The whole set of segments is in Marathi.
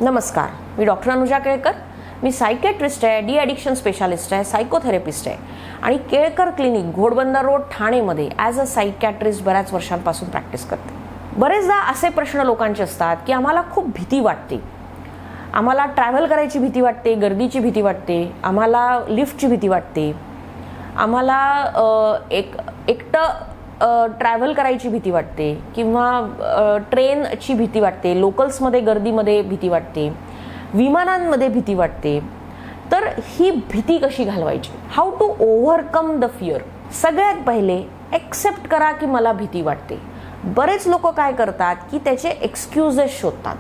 नमस्कार, मी डॉक्टर अनुजा केळकर. मी सायकॅट्रिस्ट आहे, डी ॲडिक्शन स्पेशालिस्ट आहे, सायकोथेरपिस्ट आहे आणि केळकर क्लिनिक घोडबंदर रोड ठाणेमध्ये ॲज अ सायकॅट्रिस्ट बऱ्याच वर्षांपासून प्रॅक्टिस करते. बरेचदा असे प्रश्न लोकांचे असतात की आम्हाला खूप भीती वाटते, आम्हाला ट्रॅव्हल करायची भीती वाटते, गर्दीची भीती वाटते, आम्हाला लिफ्टची भीती वाटते, आम्हाला एकटं ट्रॅव्हल करायची भीती वाटते किंवा ट्रेनची भीती वाटते, लोकल्समध्ये गर्दीमध्ये भीती वाटते, विमानांमध्ये भीती वाटते. तर ही भीती कशी घालवायची? How to overcome the fear. सगळ्यात पहिले ॲक्सेप्ट करा की मला भीती वाटते. बरेच लोक काय करतात की त्याचे एक्सक्यूजेस शोधतात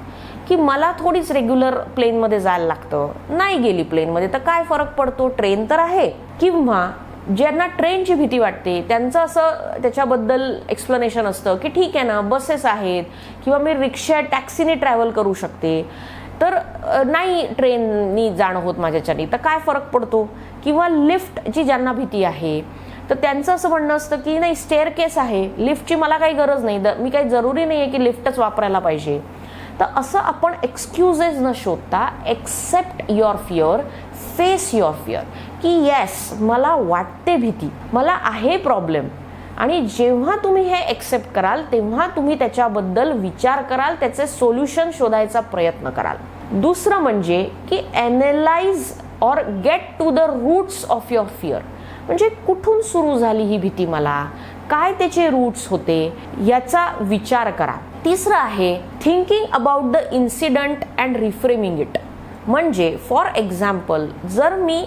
की मला थोडीच रेग्युलर प्लेनमध्ये जायला लागतं, नाही गेली प्लेनमध्ये तर काय फरक पडतो, ट्रेन तर आहे. किंवा ज्यांना ट्रेनची भीती वाटते त्यांचं असं त्याच्याबद्दल एक्सप्लेनेशन असतं की ठीक आहे ना, बसेस आहेत किंवा मी रिक्षा टॅक्सीने ट्रॅव्हल करू शकते, तर नाही ट्रेननी जाणं होत माझ्याच्यानी तर काय फरक पडतो. किंवा लिफ्टची ज्यांना भीती आहे तर त्यांचं असं म्हणणं असतं की नाही, स्टेअरकेस आहे, लिफ्टची मला काही गरज नाही, मी काही जरुरी नाही आहे की लिफ्टच वापरायला पाहिजे. तर असं आपण एक्सक्यूजेस न शोधता accept your fear, face your fear की येस मला वाटते भीती, मला आहे प्रॉब्लेम. आणि जेव्हा तुम्ही हे एक्सेप्ट कराल तेव्हा तुम्ही त्याच्याबद्दल विचार कराल, त्याचे सोल्युशन शोधायचा प्रयत्न कराल. दुसरं म्हणजे की analyse or get to the roots of your fear. म्हणजे कुठून सुरू झाली ही भीती, मला काय त्याचे रूट्स होते याचा विचार करा. तिसरं आहे thinking about the incident and reframing it. म्हणजे फॉर एक्झाम्पल, जर मी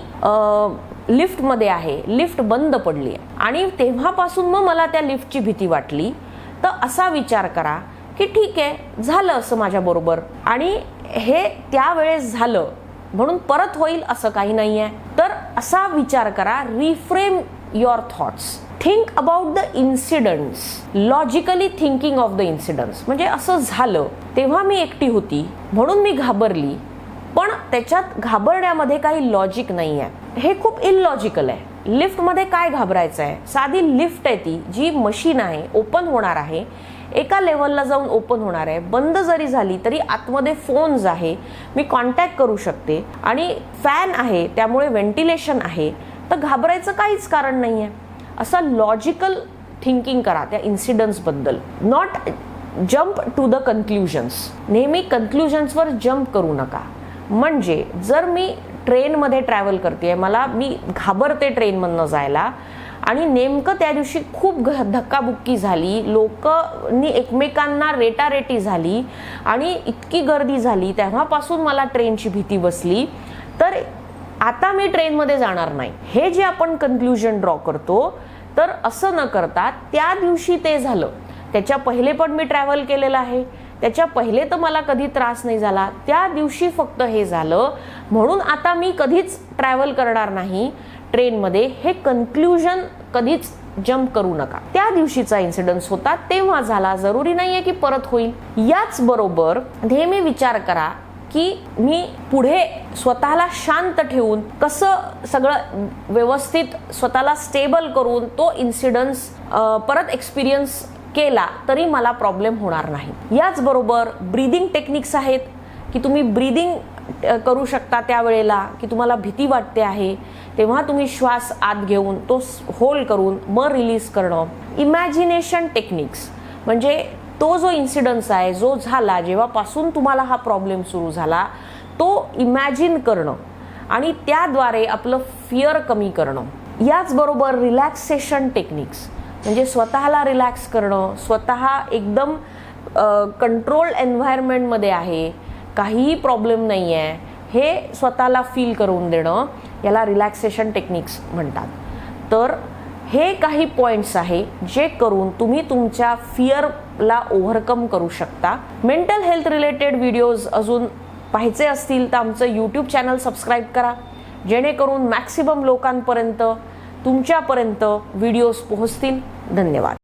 लिफ्टमध्ये आहे, लिफ्ट बंद पडली आहे आणि तेव्हापासून मग मला त्या लिफ्टची भीती वाटली, तर असा विचार करा की ठीक आहे, झालं असं माझ्याबरोबर आणि हे त्यावेळेस झालं म्हणून परत होईल असं काही नाही आहे. तर असा विचार करा, reframe your thoughts, think about the incidence, logically thinking of the incidence. म्हणजे असं झालं तेव्हा मी एकटी होती म्हणून मी घाबरली, पण त्याच्यात घाबरण्यामध्ये काही लॉजिक नाही आहे, हे खूप इलॉजिकल आहे. लिफ्टमध्ये काय घाबरायचं आहे? साधी लिफ्ट आहे ती, जी मशीन आहे, ओपन होणार आहे, एका लेवलला जाऊन ओपन होणार आहे, बंद जरी झाली तरी आतमध्ये फोन्स आहे, मी कॉन्टॅक्ट करू शकते आणि फॅन आहे त्यामुळे व्हेंटिलेशन आहे, तर घाबरायचं काहीच कारण नाही आहे. असं लॉजिकल थिंकिंग करा त्या इन्सिडन्सबद्दल. Not jump to the conclusions. नेहमी कन्क्ल्युजन्सवर जम्प करू नका. म्हणजे जर मी ट्रेनमध्ये ट्रॅव्हल करते, मी घाबरते ट्रेनमधनं जायला आणि नेमकं त्या दिवशी खूप धक्काबुक्की झाली, लोकांनी एकमेकांना रेटारेटी झाली आणि इतकी गर्दी झाली, तेव्हापासून मला ट्रेनची भीती बसली, तर आता मी ट्रेनमध्ये जाणार नाही, हे जे आपण कन्क्ल्युजन ड्रॉ करतो, तर असं न करता त्या दिवशी ते झालं, त्याच्या पहिले पण मी ट्रॅव्हल केलेलं आहे, त्याच्या पहिले तर मला कधी त्रास नाही झाला, त्या दिवशी फक्त हे झालं म्हणून आता मी कधीच ट्रॅव्हल करणार नाही ट्रेनमध्ये, हे कन्क्ल्युजन कधीच जम्प करू नका. त्या दिवशीचा इन्सिडन्स होता तेव्हा झाला, जरुरी नाहीये की परत होईल. याच बरोबर नेहमी विचार करा की मी पुढे स्वतःला शांत ठेवून कसं सगळं व्यवस्थित स्वतःला स्टेबल करून तो इन्सिडन्स परत एक्सपिरियन्स केला तरी मला प्रॉब्लेम होणार नाही. याचबरोबर ब्रीदिंग टेक्निक्स आहेत की तुम्ही ब्रीदिंग करू शकता त्यावेळेला की तुम्हाला भीती वाटते आहे तेव्हा तुम्ही श्वास आत घेऊन तो होल्ड करून मग रिलीज करणं. इमॅजिनेशन टेक्निक्स म्हणजे तो जो इन्सिडन्स आहे, जो झाला, जेव्हापासून तुम्हाला हा प्रॉब्लेम सुरू झाला, तो इमॅजिन करणं आणि त्याद्वारे आपलं फिअर कमी करणं. याचबरोबर रिलॅक्सेशन टेक्निक्स म्हणजे स्वतःला रिलॅक्स करणं, स्वतः एकदम कंट्रोल्ड एन्व्हायरमेंटमध्ये आहे, काहीही प्रॉब्लेम नाही आहे, हे स्वतःला फील करून देणं, याला रिलॅक्सेशन टेक्निक्स म्हणतात. तर हे काही पॉईंट्स आहे जे करून तुम्ही तुमच्या फिअरला ओव्हरकम करू शकता. मेंटल हेल्थ रिलेटेड व्हिडिओज अजून पाहायचे असतील तर आमचं यूट्यूब चॅनल सबस्क्राईब करा, जेणेकरून मॅक्सिमम लोकांपर्यंत तुमच्यापर्यंत व्हिडिओज पोहोचतील. धन्यवाद.